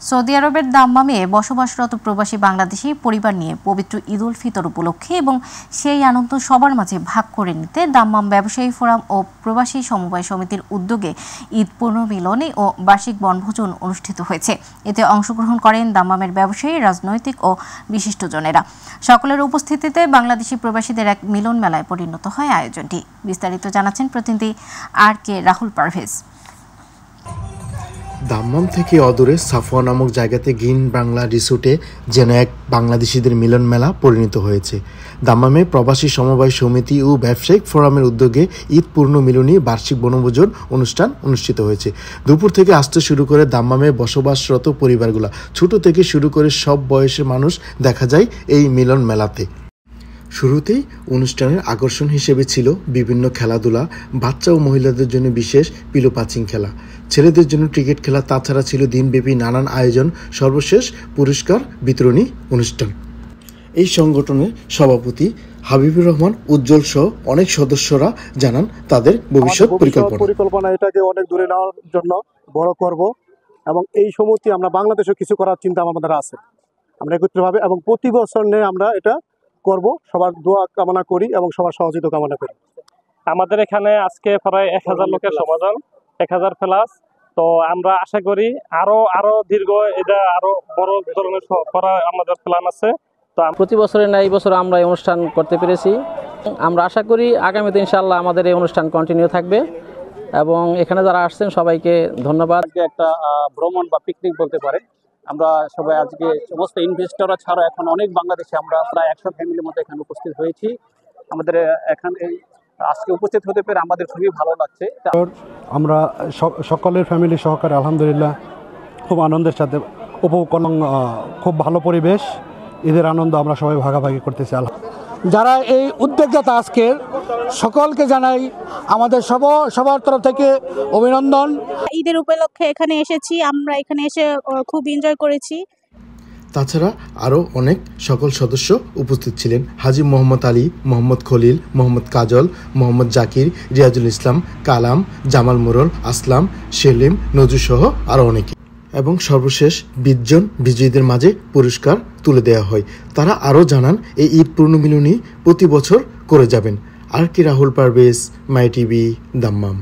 Saudi আরবের দাম্মামে বসবাসরত প্রবাসী বাংলাদেশি পরিবার নিয়ে পবিত্র ঈদ উল ফিতর উপলক্ষে এবং সেই আনন্দ সবার মাঝে ভাগ করে নিতে দাম্মাম ব্যবসায়ী ফোরাম ও প্রবাসী সমবায় সমিতির উদ্যোগে ঈদ পুনর্মিলনী ও বার্ষিক বনভোজন অনুষ্ঠিত হয়েছে। এতে অংশগ্রহণ করেন দাম্মামের ব্যবসায়ী, রাজনৈতিক ও বিশিষ্টজনেরা। সকলের উপস্থিতিতে বাংলাদেশি প্রবাসীদের এক মিলন মেলায় পরিণত হয় আয়োজনটি। বিস্তারিত জানাচ্ছেন প্রতিনিধি RK রাহুল পারভেজ। দাম্মাম থেকে অদূরে সাফওয়া নামক জায়গাতে গ্রিন বাংলা রিসোর্টে যেন এক বাংলাদেশিদের মিলন মেলা পরিণত হয়েছে। দাম্মামে প্রবাসী সমবায় সমিতি ও ব্যবসায়িক ফোরামের উদ্যোগে ঈদ পূর্ণ মিলনী বার্ষিক বনভোজন অনুষ্ঠান অনুষ্ঠিত হয়েছে। দুপুর থেকে আসতে শুরু করে দাম্মামে বসবাসরত পরিবারগুলো, ছোট থেকে শুরু করে সব বয়সের মানুষ দেখা যায় এই মিলন মেলাতে। শুরুতেই অনুষ্ঠানের আকর্ষণ হিসেবে ছিল বিভিন্ন খেলাধুলা, বাচ্চা ও মহিলাদের জন্য বিশেষ পিলো পাচিং খেলা, ছেলেদের জন্য ক্রিকেট খেলা, তাছাড়া ছিল দিনব্যাপী নানান আয়োজন, সর্বশেষ পুরস্কার বিতরণী অনুষ্ঠান। এই সংগঠনের সভাপতি হাবিবুর রহমান উজ্জ্বল সহ অনেক সদস্যরা জানান তাদের ভবিষ্যৎ পরিকল্পনা এটাকে অনেক দূরে নেওয়ার জন্য বড় করব এবং এই সমিতি আমরা বাংলাদেশে কিছু করার চিন্তা আমাদের আছে। আমরা একত্রিতভাবে এবং প্রতি বছর নিয়ে আমরা এটা করব, সবার দোয়া কামনা করি এবং সবার সহযোগিতা কামনা করি। আমাদের এখানে আজকে প্রায় 1000 লোকের সমাগম, 1000 প্লাস। তো আমরা আশা করি আরো দীর্ঘ এটা আরো বড় ধরনের করা আমাদের প্ল্যান আছে। তো প্রতি বছরের ন্যায় এই বছর আমরা এই অনুষ্ঠান করতে পেরেছি। আমরা আশা করি আগামীতে ইনশাআল্লাহ আমাদের এই অনুষ্ঠান কন্টিনিউ থাকবে এবং এখানে যারা আসছেন সবাইকে ধন্যবাদ। একটা ভ্রমণ বা পিকনিক বলতে পারে। আমরা সবাই আজকে সমস্ত ইনভেস্টররা ছাড়া এখন অনেক বাংলাদেশে আমরা প্রায় 100 ফ্যামিলির মধ্যে এখানে উপস্থিত হয়েছি। আমাদের এখানে আজকে উপস্থিত হতে পেরে আমাদের খুবই ভালো লাগছে। আমরা সকলের ফ্যামিলি সহকারে আলহামদুলিল্লাহ খুব আনন্দের সাথে উপভোগ করলাম। খুব ভালো পরিবেশ, ঈদের আনন্দ আমরা সবাই ভাগাভাগি করতেছি। যারা এই উদ্যোক্তা আজকের সকলকে জানাই আমাদের সবার তরফ থেকে অভিনন্দন। ঈদের উপলক্ষে এখানে এসেছি, আমরা এখানে এসে খুব এনজয় করেছি। তাছাড়া আরও অনেক সকল সদস্য উপস্থিত ছিলেন। হাজী মোহাম্মদ আলী, মোহাম্মদ খলিল, মোহাম্মদ কাজল, মোহাম্মদ জাকির, রিয়াজুল ইসলাম, কালাম, জামাল মোরল, আসলাম, সেলিম, নজরুল সহ আরও অনেকে। এবং সর্বশেষ 20 জন বিজয়ীদের মাঝে পুরস্কার তুলে দেওয়া হয়। তারা আরও জানান এই ঈদ পুনর্মিলনী প্রতি বছর করে যাবেন। RK রাহুল পারভেজ, মাই টিভি, দাম্মাম।